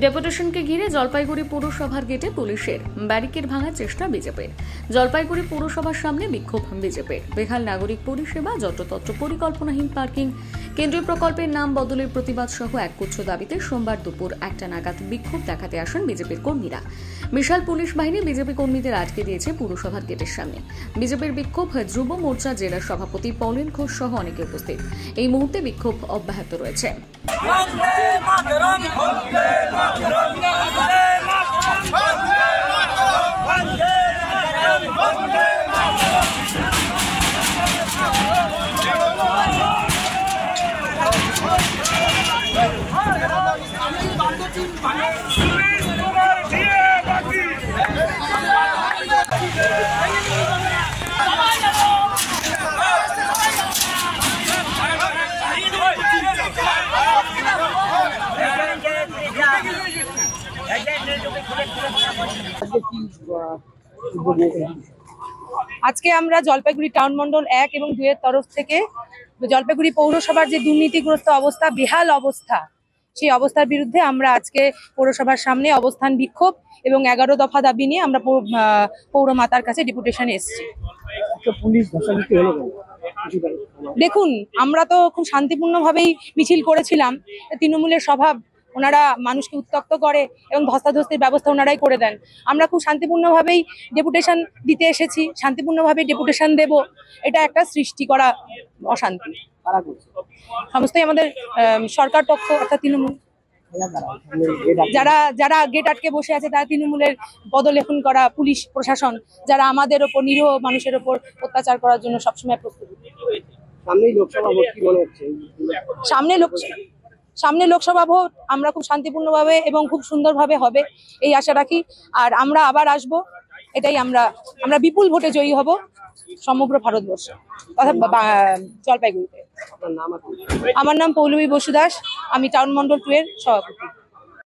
ডেপুটেশনকে ঘিরে জলপাইগুড়ি পৌরসভার গেটে পুলিশের ব্যারিকেড ভাঙার চেষ্টা বিজেপির। জলপাইগুড়ি পৌরসভার সামনে বিক্ষোভ বিজেপির। বেহাল নাগরিক পরিষেবা, যত্রতত্র পরিকল্পনাহীন পার্কিং, কেন্দ্রীয় প্রকল্পের নাম বদলের প্রতিবাদ সহ একগুচ্ছ দাবিতে সোমবার দুপুর 1টা নাগাদ বিক্ষোভ দেখাতে আসেন বিজেপির কর্মীরা। বিশাল পুলিশ বাহিনী বিজেপি কর্মীদের আটকে দিয়েছে পৌরসভার গেটের সামনে। বিজেপির বিক্ষোভ যুব মোর্চা জেলা সভাপতি পৌলেন ঘোষ সহ অনেকে উপস্থিত। এই মুহূর্তে বিক্ষোভ অব্যাহত রয়েছে। আজকে আমরা জলপাইগুড়ি টাউন মন্ডল 1 এবং 2 এর তরফ থেকে জলপাইগুড়ি পৌরসভার যে দুর্নীতিগ্রস্ত অবস্থা, বেহাল অবস্থা, সেই অবস্থার বিরুদ্ধে আমরা আজকে পৌরসভার সামনে অবস্থান বিক্ষোভ এবং 11 দফা দাবি নিয়ে আমরা পৌরমাতার কাছে ডেপুটেশনে এসেছি। দেখুন, আমরা তো খুব শান্তিপূর্ণভাবেই মিছিল করেছিলাম। তৃণমূলের স্বভাব, ওনারা মানুষকে উত্ত্যক্ত করে এবং ধস্তাধস্তির ব্যবস্থা ওনারাই করে দেন। আমরা খুব শান্তিপূর্ণভাবেই ডেপুটেশন দিতে এসেছি, শান্তিপূর্ণভাবে ডেপুটেশন দেব। এটা একটা সৃষ্টি করা অশান্তি। সমস্তই আমাদের সরকার পক্ষ অর্থাৎ তৃণমূল। যারা গেট আটকে বসে আছে তারা তৃণমূলের পদলেখন করা পুলিশ প্রশাসন, যারা আমাদের ওপর, নিরীহ মানুষের ওপর অত্যাচার করার জন্য সবসময় প্রস্তুত। সামনে লোকসভা ভোট আমরা খুব শান্তিপূর্ণভাবে এবং খুব সুন্দরভাবে হবে এই আশা রাখি। আর আমরা আবার আসব, এটাই আমরা বিপুল ভোটে জয়ী হব সমগ্র ভারতবর্ষ অর্থাৎ জলপাইগুড়িতে। আমার নাম পৌলমী বসু দাস, আমি টাউন মন্ডল 2 এর সভাপতি।